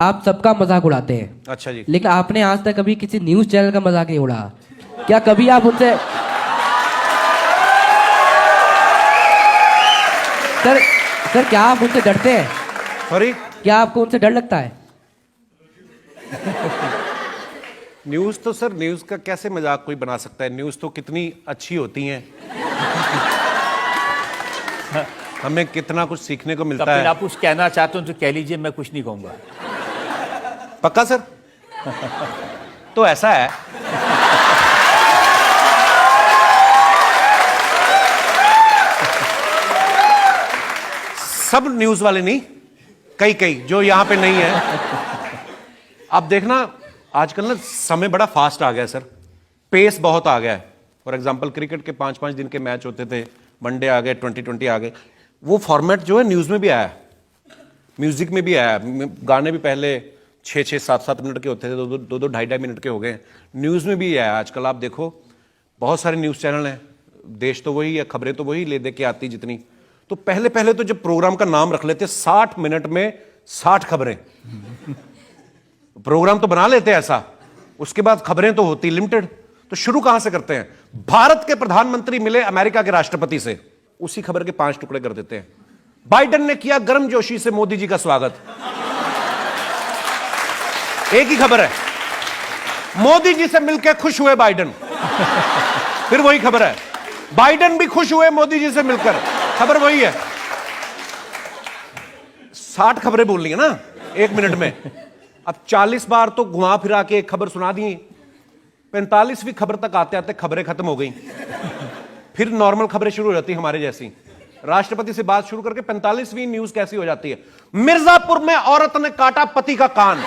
आप सबका मजाक उड़ाते हैं। अच्छा जी। लेकिन आपने आज तक कभी किसी न्यूज चैनल का मजाक नहीं उड़ाया। क्या कभी आप उनसे सर सर क्या आप उनसे डरते हैं? सॉरी, क्या आपको उनसे डर लगता है? न्यूज तो सर, न्यूज का कैसे मजाक कोई बना सकता है? न्यूज तो कितनी अच्छी होती हैं। हमें कितना कुछ सीखने को मिलता है। आप कुछ कहना चाहते हो तो कह लीजिए, मैं कुछ नहीं कहूंगा। पक्का सर? तो ऐसा है, सब न्यूज वाले नहीं, कई कई जो यहां पे नहीं है। आप देखना आजकल ना समय बड़ा फास्ट आ गया है सर, पेस बहुत आ गया है। फॉर एग्जांपल क्रिकेट के 5-5 दिन के मैच होते थे, वनडे आ गए, 2020 आ गए। वो फॉर्मेट जो है न्यूज में भी आया, म्यूजिक में भी आया। गाने भी पहले 6-6, 7-7 मिनट के होते थे, 2-2, 2.5 मिनट के हो गए। न्यूज में भी आया आजकल। आप देखो बहुत सारे न्यूज चैनल हैं, देश तो वही है, खबरें तो वही ले दे के आती जितनी। तो पहले पहले तो जब प्रोग्राम का नाम रख लेते 60 मिनट में 60 खबरें, प्रोग्राम तो बना लेते ऐसा, उसके बाद खबरें तो होती लिमिटेड। तो शुरू कहां से करते हैं? भारत के प्रधानमंत्री मिले अमेरिका के राष्ट्रपति से, उसी खबर के 5 टुकड़े कर देते हैं। बाइडेन ने किया गर्मजोशी से मोदी जी का स्वागत, एक ही खबर है। मोदी जी से मिलकर खुश हुए बाइडेन, फिर वही खबर है। बाइडेन भी खुश हुए मोदी जी से मिलकर, खबर वही है। 60 खबरें बोलनी है ना 1 मिनट में। अब 40 बार तो घुमा फिरा के एक खबर सुना दी, 45वीं खबर तक आते आते खबरें खत्म हो गई। फिर नॉर्मल खबरें शुरू हो जाती हमारे जैसी। राष्ट्रपति से बात शुरू करके 45वीं न्यूज कैसी हो जाती है? मिर्जापुर में औरत ने काटा पति का कान।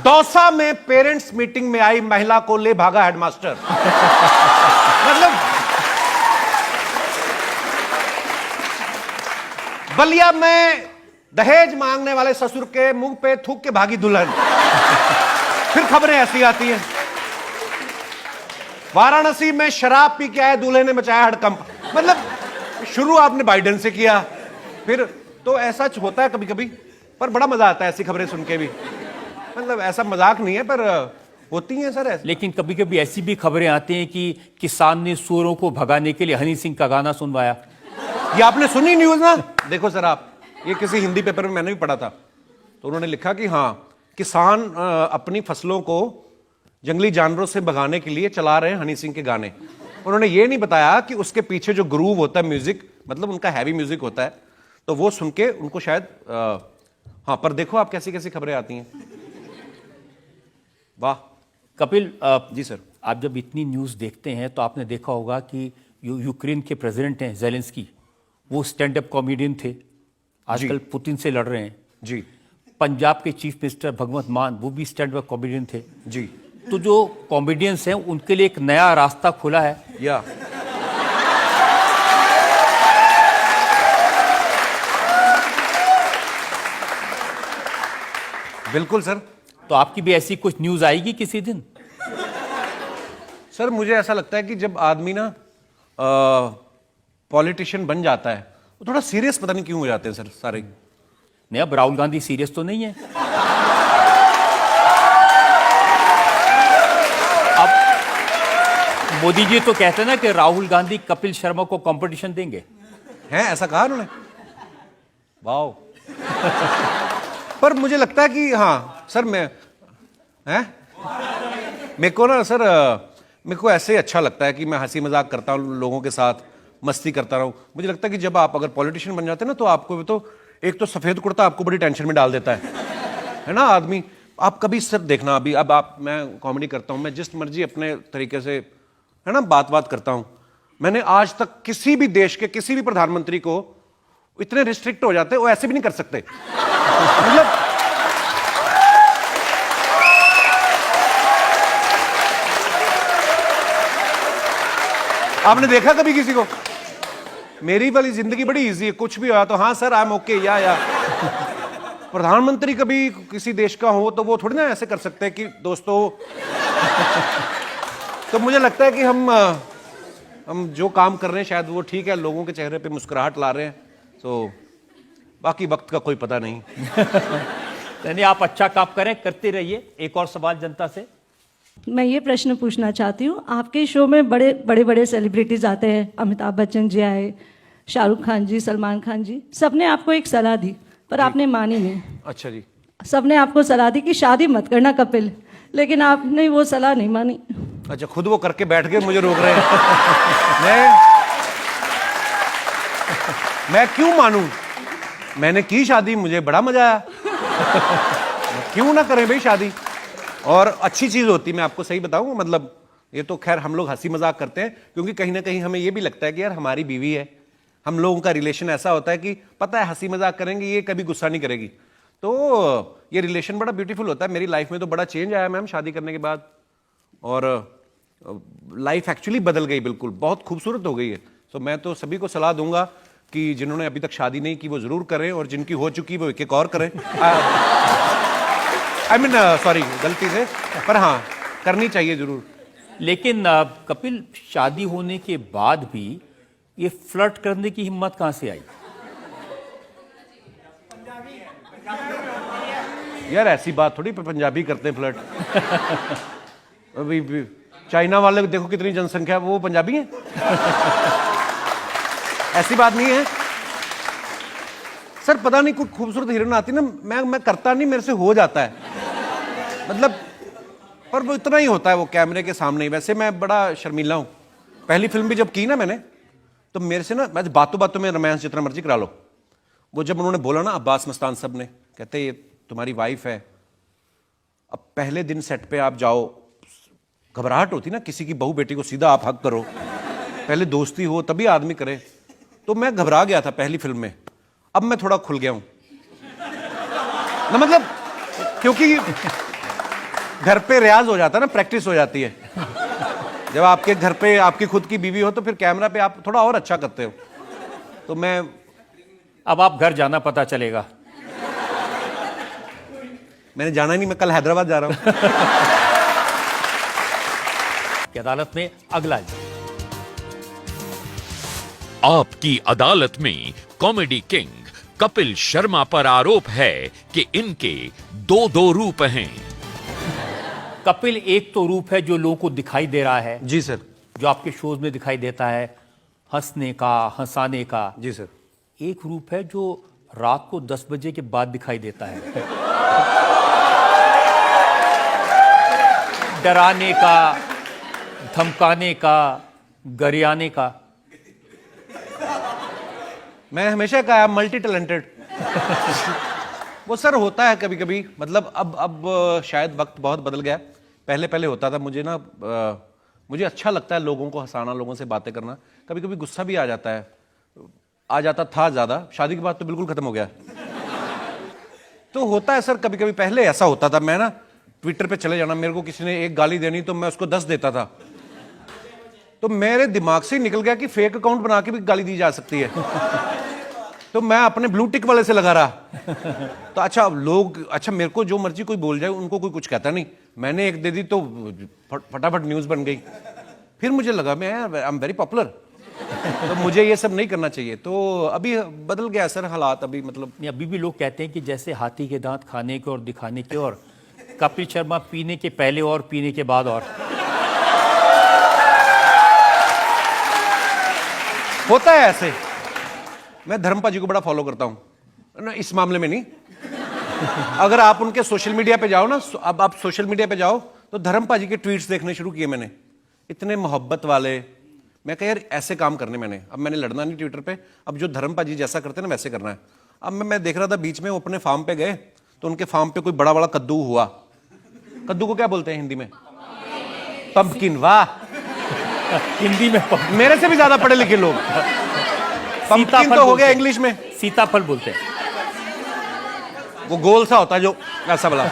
दौसा में पेरेंट्स मीटिंग में आई महिला को ले भागा हेडमास्टर। मतलब बलिया में दहेज मांगने वाले ससुर के मुंह पे थूक के भागी दुल्हन। फिर खबरें ऐसी आती हैं। वाराणसी में शराब पी के आए दूल्हे ने मचाया हड़कंप। मतलब शुरू आपने बाइडेन से किया, फिर तो ऐसा होता है कभी कभी, पर बड़ा मजा आता है ऐसी खबरें सुन के भी। मतलब ऐसा मजाक नहीं है, पर होती हैं सर ऐसी। लेकिन कभी कभी ऐसी भी खबरें आती हैं कि किसान ने सूअरों को भगाने के लिए हनी सिंह का गाना सुनवाया। ये आपने सुनी न्यूज ना? देखो सर आप, ये किसी हिंदी पेपर में मैंने भी पढ़ा था, तो उन्होंने लिखा कि हाँ, किसान अपनी फसलों को जंगली जानवरों से भगाने के लिए चला रहे हैं हनी सिंह के गाने। उन्होंने ये नहीं बताया कि उसके पीछे जो ग्रूव होता है म्यूजिक, मतलब उनका हैवी म्यूजिक होता है, तो वो सुन के उनको शायद हाँ। पर देखो आप कैसी कैसी खबरें आती हैं। वाह। कपिल जी सर, आप जब इतनी न्यूज देखते हैं तो आपने देखा होगा कि यूक्रेन के प्रेसिडेंट हैं जेलेंस्की, वो स्टैंड अप कॉमेडियन थे, आजकल पुतिन से लड़ रहे हैं जी। पंजाब के चीफ मिनिस्टर भगवंत मान, वो भी स्टैंड अप कॉमेडियन थे जी। तो जो कॉमेडियंस हैं उनके लिए एक नया रास्ता खुला है। या बिल्कुल सर। तो आपकी भी ऐसी कुछ न्यूज आएगी किसी दिन? सर मुझे ऐसा लगता है कि जब आदमी ना पॉलिटिशियन बन जाता है, वो थोड़ा सीरियस पता नहीं क्यों हो जाते हैं सर सारे। नहीं, अब राहुल गांधी सीरियस तो नहीं है। अब मोदी जी तो कहते हैं ना कि राहुल गांधी कपिल शर्मा को कंपटीशन देंगे। हैं, ऐसा कहा उन्होंने? वाओ। पर मुझे लगता है कि हाँ सर, मैं हैं, मेरे को ना सर, मेरे को ऐसे अच्छा लगता है कि मैं हंसी मजाक करता हूँ लोगों के साथ, मस्ती करता रहूं। मुझे लगता है कि जब आप अगर पॉलिटिशियन बन जाते हैं ना, तो आपको भी तो एक तो सफेद कुर्ता आपको बड़ी टेंशन में डाल देता है ना आदमी। आप कभी सर देखना, अभी अब आप, मैं कॉमेडी करता हूं, मैं जिस मर्जी अपने तरीके से है ना बात करता हूं। मैंने आज तक किसी भी देश के किसी भी प्रधानमंत्री को इतने रिस्ट्रिक्ट हो जाते, वो ऐसे भी नहीं कर सकते। मतलब आपने देखा कभी किसी को? मेरी वाली जिंदगी बड़ी इजी है, कुछ भी हुआ तो हाँ सर आई एम ओके या प्रधानमंत्री कभी किसी देश का हो तो वो थोड़ी ना ऐसे कर सकते हैं कि दोस्तों। तो मुझे लगता है कि हम हम जो काम कर रहे हैं शायद वो ठीक है, लोगों के चेहरे पे मुस्कुराहट ला रहे हैं, तो बाकी वक्त का कोई पता नहीं। यानी आप अच्छा काम करें, करते रहिए। एक और सवाल जनता से। मैं ये प्रश्न पूछना चाहती हूँ, आपके शो में बड़े बड़े सेलिब्रिटीज आते हैं, अमिताभ बच्चन जी आए, शाहरुख खान जी, सलमान खान जी, सबने आपको एक सलाह दी पर आपने मानी नहीं। अच्छा जी। सबने आपको सलाह दी कि शादी मत करना कपिल, लेकिन आपने वो सलाह नहीं मानी। अच्छा, खुद वो करके बैठ के मुझे रोक रहे हैं। मैं क्यों मानूं? मैंने की शादी, मुझे बड़ा मजा आया। क्यों ना करें भाई शादी, और अच्छी चीज होती, मैं आपको सही बताऊं, मतलब ये तो खैर हम लोग हंसी मजाक करते हैं, क्योंकि कहीं ना कहीं हमें ये भी लगता है कि यार हमारी बीवी है, हम लोगों का रिलेशन ऐसा होता है कि पता है हंसी मजाक करेंगे, ये कभी गुस्सा नहीं करेगी, तो ये रिलेशन बड़ा ब्यूटीफुल होता है। मेरी लाइफ में तो बड़ा चेंज आया मैम शादी करने के बाद, और लाइफ एक्चुअली बदल गई, बिल्कुल बहुत खूबसूरत हो गई है। तो मैं तो सभी को सलाह दूंगा कि जिन्होंने अभी तक शादी नहीं की वो जरूर करें, और जिनकी हो चुकी वो एक और करें। आई मीन सॉरी, गलती से, पर हाँ करनी चाहिए जरूर। लेकिन कपिल, शादी होने के बाद भी ये फ्लर्ट करने की हिम्मत कहां से आई? यार ऐसी बात थोड़ी, पंजाबी करते हैं फ्लर्ट। अभी चाइना वाले देखो कितनी जनसंख्या, वो पंजाबी हैं। ऐसी बात नहीं है सर, पता नहीं कोई खूबसूरत हीरोइन आती ना, मैं करता नहीं, मेरे से हो जाता है, मतलब, पर वो इतना ही होता है वो कैमरे के सामने ही। वैसे मैं बड़ा शर्मीला हूं। पहली फिल्म भी जब की ना मैंने, तो मेरे से ना, मैं बातों बातों में रोमांस जितना मर्जी करा लो, वो जब उन्होंने बोला ना, अब्बास मस्तान साहब ने, कहते ये तुम्हारी वाइफ है, अब पहले दिन सेट पे आप जाओ, घबराहट होती ना, किसी की बहू बेटी को सीधा आप हक करो, पहले दोस्ती हो तभी आदमी करे, तो मैं घबरा गया था पहली फिल्म में। अब मैं थोड़ा खुल गया हूं ना, मतलब क्योंकि घर पे रियाज हो जाता है ना, प्रैक्टिस हो जाती है। जब आपके घर पे आपकी खुद की बीवी हो तो फिर कैमरा पे आप थोड़ा और अच्छा करते हो। तो मैं, अब आप घर जाना, पता चलेगा। मैंने जाना ही नहीं, मैं कल हैदराबाद जा रहा हूं। की अदालत में अगला। आपकी अदालत में कॉमेडी किंग कपिल शर्मा पर आरोप है कि इनके दो रूप हैं। कपिल, एक तो रूप है जो लोगों को दिखाई दे रहा है, जी सर, जो आपके शोज में दिखाई देता है, हंसने का, हंसाने का। जी सर। एक रूप है जो रात को 10 बजे के बाद दिखाई देता है, डराने का, धमकाने का, गरियाने का। मैं हमेशा कहा मल्टी टैलेंटेड। वो सर होता है कभी कभी, मतलब अब शायद वक्त बहुत बदल गया। पहले पहले होता था, मुझे ना मुझे अच्छा लगता है लोगों को हंसाना, लोगों से बातें करना। कभी कभी गुस्सा भी आ जाता है, आ जाता था ज्यादा, शादी के बाद तो बिल्कुल खत्म हो गया। तो होता है सर कभी कभी, पहले ऐसा होता था, मैं ना ट्विटर पे चले जाना, मेरे को किसी ने एक गाली देनी तो मैं उसको 10 देता था, तो मेरे दिमाग से ही निकल गया कि फेक अकाउंट बना के भी गाली दी जा सकती है। तो मैं अपने ब्लू टिक वाले से लगा रहा। तो अच्छा लोग, अच्छा मेरे को जो मर्जी कोई बोल जाए, उनको कोई कुछ कहता नहीं, मैंने एक दे दी तो फटाफट न्यूज बन गई। फिर मुझे लगा मैं आई एम वेरी पॉपुलर, तो मुझे ये सब नहीं करना चाहिए। तो अभी बदल गया सर हालात, अभी मतलब अभी भी लोग कहते हैं कि जैसे हाथी के दांत खाने के और दिखाने के, और कपिल शर्मा पीने के पहले और पीने के बाद और। होता है ऐसे। मैं धर्मपा जी को बड़ा फॉलो करता हूं ना, इस मामले में नहीं। अगर आप उनके सोशल मीडिया पे जाओ ना, अब आप सोशल मीडिया पे जाओ तो धर्मपा जी के ट्वीट्स देखने शुरू किए मैंने, इतने मोहब्बत वाले। मैं कह यार ऐसे काम करने, अब मैंने लड़ना नहीं ट्विटर पे, अब जो धर्मपा जी जैसा करते हैं ना वैसे करना है। अब मैं देख रहा था बीच में वो अपने फार्म पे गए, तो उनके फार्म पे कोई बड़ा बड़ा कद्दू हुआ। कद्दू को क्या बोलते हैं हिंदी में? पंपकिन। वाह, हिंदी में मेरे से भी ज्यादा पढ़े लिखे लोग। पंपकिन तो हो गया इंग्लिश में, सीताफल बोलते हैं। वो गोल सा होता है जो ऐसा वाला।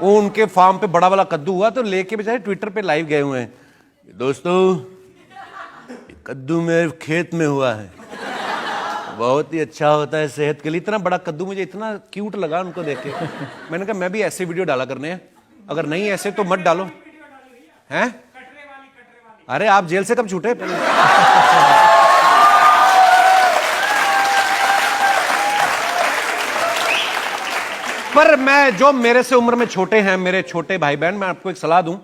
वो उनके फार्म पे बड़ा वाला कद्दू हुआ, तो लेके बेचारे ट्विटर पे लाइव गए हुए हैं, दोस्तों कद्दू मेरे खेत में हुआ है, बहुत ही अच्छा होता है सेहत के लिए। इतना बड़ा कद्दू, मुझे इतना क्यूट लगा उनको देख के। मैंने कहा मैं भी ऐसे वीडियो डाला करने हैं, अगर नहीं ऐसे तो मत डालो हैं। अरे आप जेल से कब छूटे? पर मैं, जो मेरे से उम्र में छोटे हैं, मेरे छोटे भाई बहन, मैं आपको एक सलाह दूं,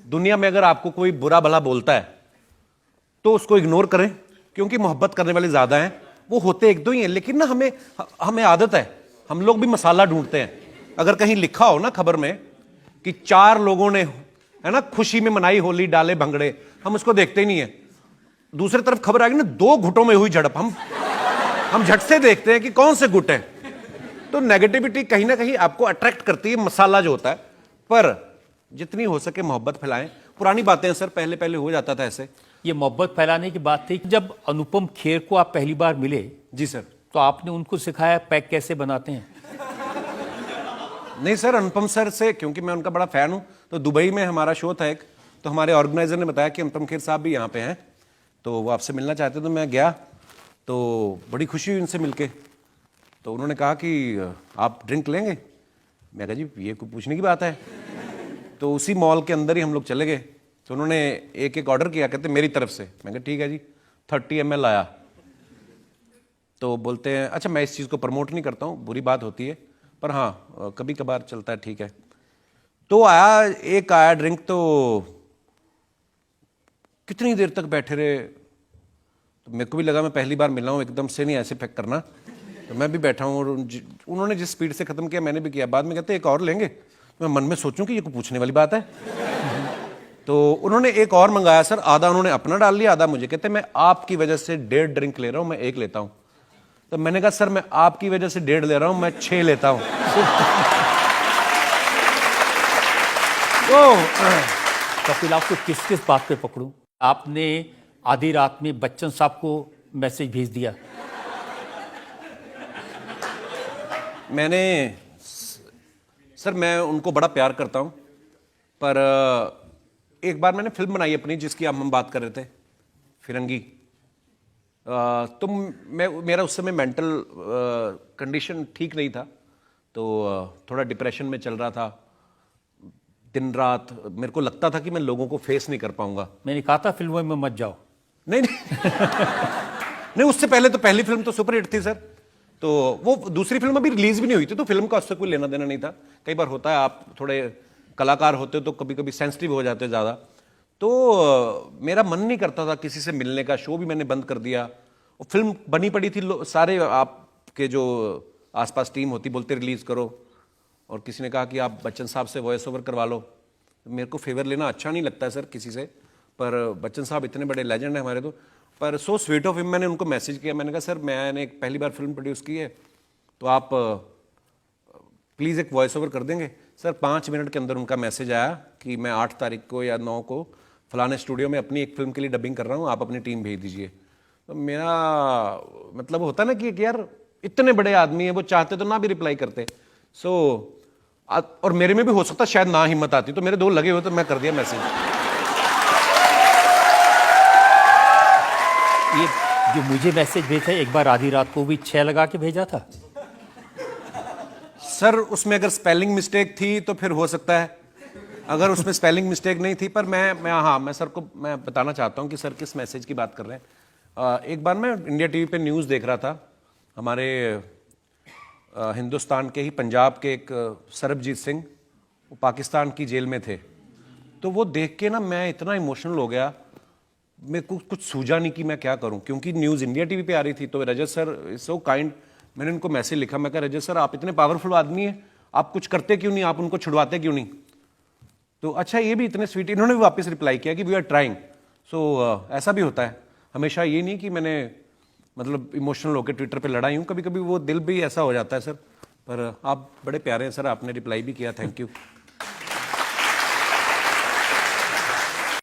दुनिया में अगर आपको कोई बुरा भला बोलता है तो उसको इग्नोर करें, क्योंकि मोहब्बत करने वाले ज्यादा हैं, वो होते एक दो ही हैं, लेकिन ना हमें आदत है, हम लोग भी मसाला ढूंढते हैं। अगर कहीं लिखा हो ना खबर में कि 4 लोगों ने, है ना, खुशी में मनाई होली, डाले भंगड़े, हम उसको देखते ही नहीं है। दूसरी तरफ खबर आ गई ना 2 गुटों में हुई झड़प, हम झट से देखते हैं कि कौन से गुट हैं। तो नेगेटिविटी कहीं ना कहीं आपको अट्रैक्ट करती है, मसाला जो होता है। पर जितनी हो सके मोहब्बत फैलाएं। पुरानी बातें हैं सर, पहले पहले हो जाता था ऐसे। ये मोहब्बत फैलाने की बात थी। जब अनुपम खेर को आप पहली बार मिले, जी सर, तो आपने उनको सिखाया पैक कैसे बनाते हैं? नहीं सर, अनुपम सर से, क्योंकि मैं उनका बड़ा फैन हूं, तो दुबई में हमारा शो था एक, तो हमारे ऑर्गेनाइजर ने बताया कि अनुपम खेर साहब भी यहाँ पे हैं, तो वो आपसे मिलना चाहते, तो मैं गया, तो बड़ी खुशी हुई उनसे मिलके। तो उन्होंने कहा कि आप ड्रिंक लेंगे? मैं कहा जी ये कोई पूछने की बात है। तो उसी मॉल के अंदर ही हम लोग चले गए, तो उन्होंने एक एक ऑर्डर किया, कहते मेरी तरफ से। मैं कहा ठीक है जी। 30 ml आया। तो बोलते हैं अच्छा मैं इस चीज़ को प्रमोट नहीं करता हूँ, बुरी बात होती है, पर हाँ कभी कभार चलता है, ठीक है। तो आया ड्रिंक, तो कितनी देर तक बैठे रहे, तो मेरे को भी लगा मैं पहली बार मिला हूँ, एकदम से नहीं ऐसे पैक करना। तो मैं भी बैठा हूँ, और उन्होंने जिस स्पीड से ख़त्म किया मैंने भी किया। बाद में कहते एक और लेंगे? मैं मन में सोचूं कि ये कोई पूछने वाली बात है। तो उन्होंने एक और मंगाया सर, आधा उन्होंने अपना डाल लिया, आधा मुझे। कहते मैं आपकी वजह से 1.5 ड्रिंक ले रहा हूँ, मैं 1 लेता हूँ। तो मैंने कहा सर मैं आपकी वजह से 1.5 ले रहा हूँ, मैं 6 लेता हूँ। तो कपिल आपको किस किस बात पे पकड़ूं? आपने आधी रात में बच्चन साहब को मैसेज भेज दिया। मैंने, सर मैं उनको बड़ा प्यार करता हूं, पर एक बार मैंने फिल्म बनाई अपनी, जिसकी हम बात कर रहे थे, फिरंगी। तो मेरा उस समय मेंटल कंडीशन ठीक नहीं था, तो थोड़ा डिप्रेशन में चल रहा था। दिन रात मेरे को लगता था कि मैं लोगों को फेस नहीं कर पाऊंगा। मैंने कहा था फिल्मों में मत जाओ। नहीं नहीं, उससे पहले तो पहली फिल्म तो सुपरहिट थी सर, तो वो दूसरी फिल्म अभी रिलीज भी नहीं हुई थी, तो फिल्म का उससे कोई लेना देना नहीं था। कई बार होता है, आप थोड़े कलाकार होते हो तो कभी कभी सेंसिटिव हो जाते हो ज़्यादा। तो मेरा मन नहीं करता था किसी से मिलने का, शो भी मैंने बंद कर दिया। और फिल्म बनी पड़ी थी, सारे आपके जो आसपास टीम होती बोलते रिलीज करो, और किसी ने कहा कि आप बच्चन साहब से वॉइस ओवर करवा लो। मेरे को फेवर लेना अच्छा नहीं लगता है सर किसी से, पर बच्चन साहब इतने बड़े लेजेंड हैं हमारे, तो पर सो स्वीट ऑफ हिम। मैंने उनको मैसेज किया, मैंने कहा सर मैंने एक पहली बार फिल्म प्रोड्यूस की है, तो आप प्लीज़ एक वॉइस ओवर कर देंगे? सर 5 मिनट के अंदर उनका मैसेज आया कि मैं 8 तारीख को या 9 को फलाने स्टूडियो में अपनी एक फिल्म के लिए डबिंग कर रहा हूँ, आप अपनी टीम भेज दीजिए। तो मेरा मतलब होता ना कि यार इतने बड़े आदमी है, वो चाहते तो ना भी रिप्लाई करते। और मेरे में भी हो सकता शायद ना हिम्मत आती, तो मेरे 2 लगे हुए, तो मैं कर दिया मैसेज। ये जो मुझे मैसेज भेजा, एक बार आधी रात को भी 6 लगा के भेजा था। सर उसमें अगर स्पेलिंग मिस्टेक थी तो फिर हो सकता है, अगर उसमें स्पेलिंग मिस्टेक नहीं थी। पर मैं सर को मैं बताना चाहता हूँ कि सर किस मैसेज की बात कर रहे हैं। एक बार मैं इंडिया टीवी पे न्यूज़ देख रहा था, हमारे हिंदुस्तान के ही पंजाब के एक सरबजीत सिंह, वो पाकिस्तान की जेल में थे। तो वो देख के ना मैं इतना इमोशनल हो गया, मेरे को कुछ सूझा नहीं कि मैं क्या करूं, क्योंकि न्यूज़ इंडिया टीवी पे आ रही थी। तो रजत सर इज सो काइंड, मैंने उनको मैसेज लिखा, मैं कहा रजत सर आप इतने पावरफुल आदमी हैं, आप कुछ करते क्यों नहीं, आप उनको छुड़वाते क्यों नहीं? तो अच्छा ये भी इतने स्वीट, इन्होंने भी वापस रिप्लाई किया कि वी आर ट्राइंग। सो ऐसा भी होता है, हमेशा ये नहीं कि मैंने मतलब इमोशनल होकर ट्विटर पे लड़ाई हूँ, कभी कभी वो दिल भी ऐसा हो जाता है सर। पर आप बड़े प्यारे हैं सर, आपने रिप्लाई भी किया, थैंक यू।